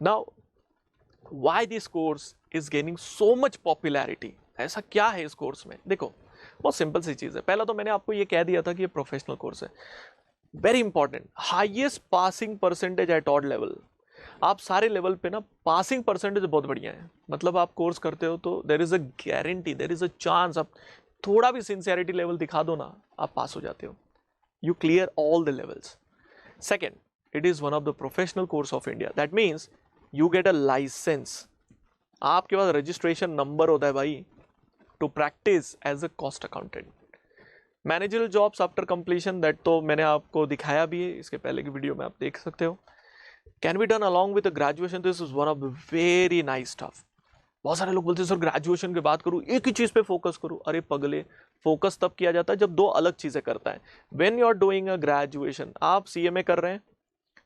Now why this course is gaining so much popularity, ऐसा क्या है इस कोर्स में? देखो बहुत सिंपल सी चीज है। पहला तो मैंने आपको ये कह दिया था कि ये प्रोफेशनल कोर्स है। Very important, highest passing percentage at all level. आप सारे लेवल पे ना पासिंग परसेंटेज बहुत बढ़िया है। मतलब आप कोर्स करते हो तो there is a guarantee, there is a chance, आप थोड़ा भी सिंसियरिटी लेवल दिखा दो ना, आप पास हो जाते हो। You clear all the levels. Second, it is one of the professional course of India. That means you get a license. आपके पास रजिस्ट्रेशन नंबर होता है भाई, to practice as a cost accountant. Managerial jobs after completion, that तो मैंने आपको दिखाया भी है इसके पहले की वीडियो में, आप देख सकते हो। Can be done along with graduation, this is one of the very nice stuff. बहुत सारे लोग बोलते हैं सर ग्रेजुएशन के बाद करूँ, एक ही चीज पे फोकस करूँ। अरे पगले, फोकस तब किया जाता है जब दो अलग चीजें करता है। When you are doing a graduation, आप सीएमए कर रहे हैं,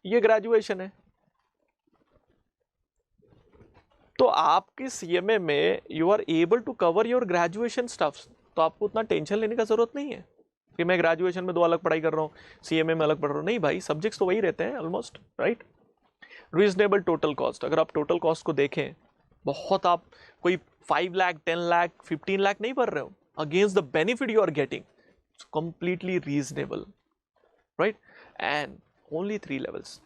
ये ग्रेजुएशन है, तो आपकी सीएमए में you are able to cover your graduation stuffs. तो आपको उतना टेंशन लेने का जरूरत नहीं है कि मैं ग्रेजुएशन में दो अलग पढ़ाई कर रहा हूँ, सीएमए में अलग पढ़ रहा हूँ। नहीं भाई, सब्जेक्ट्स तो वही रहते हैं almost, right. Reasonable total cost, अगर आप टोटल कॉस्ट को देखें, बहुत आप कोई 5 लाख 10 लाख 15 लाख नहीं भर रहे हो, against the benefit you are getting, completely reasonable, right. And only 3 levels.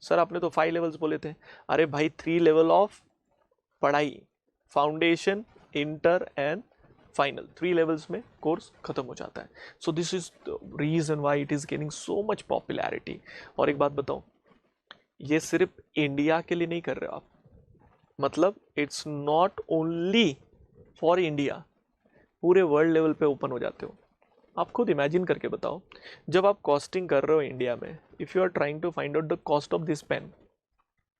Sir आपने तो 5 लेवल्स बोले थे। अरे भाई 3 लेवल ऑफ पढ़ाई, foundation, inter and final, 3 levels में कोर्स खत्म हो जाता है। So this is the reason why it is gaining so much popularity. और एक बात बताओ, ये सिर्फ इंडिया के लिए नहीं कर रहे हो आप, मतलब it's not only for India, पूरे वर्ल्ड लेवल पे ओपन हो जाते हो। आप खुद इमेजिन करके बताओ, जब आप कॉस्टिंग कर रहे हो इंडिया में, if you are trying to find out the cost of this pen,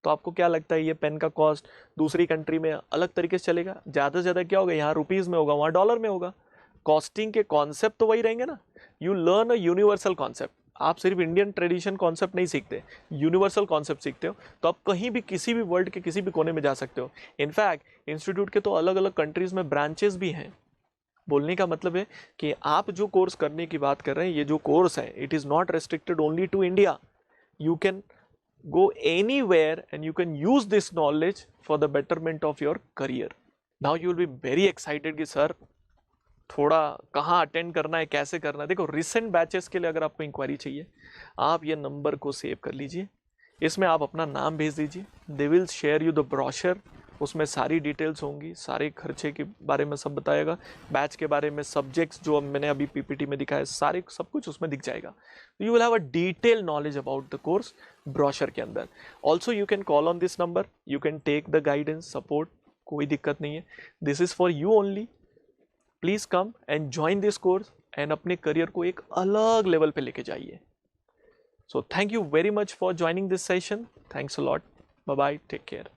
तो आपको क्या लगता है ये पेन का कॉस्ट दूसरी कंट्री में अलग तरीके से चलेगा? ज़्यादा से ज़्यादा क्या होगा, यहाँ रुपीज़ में होगा, वहाँ डॉलर में होगा। कॉस्टिंग के कॉन्सेप्ट तो वही रहेंगे ना। You learn a universal concept. आप सिर्फ इंडियन ट्रेडिशन कॉन्सेप्ट नहीं सीखते, यूनिवर्सल कॉन्सेप्ट सीखते हो, तो आप कहीं भी किसी भी वर्ल्ड के किसी भी कोने में जा सकते हो। इनफैक्ट इंस्टीट्यूट के तो अलग अलग कंट्रीज में ब्रांचेस भी हैं। बोलने का मतलब है कि आप जो कोर्स करने की बात कर रहे हैं, ये जो कोर्स है, it is not restricted only to India. You can go anywhere and you can use this knowledge for the betterment of your career. Now you will be very excited कि सर थोड़ा कहाँ attend करना है, कैसे करना है। देखो recent batches के लिए अगर आपको इंक्वायरी चाहिए, आप ये नंबर को सेव कर लीजिए, इसमें आप अपना नाम भेज दीजिए। They will share you the brochure, उसमें सारी डिटेल्स होंगी, सारे खर्चे के बारे में सब बताएगा, बैच के बारे में, सब्जेक्ट्स जो मैंने अभी पीपीटी में दिखाया सारे सब कुछ उसमें दिख जाएगा। You will have a detail knowledge about the course brochure के अंदर। Also you can call on this number, you can take the guidance support, कोई दिक्कत नहीं है। This is for you only. Please come and join this course and अपने career को एक अलग लेवल पे लेके जाइए। So thank you very much for joining this session. Thanks a lot. Bye bye, take care.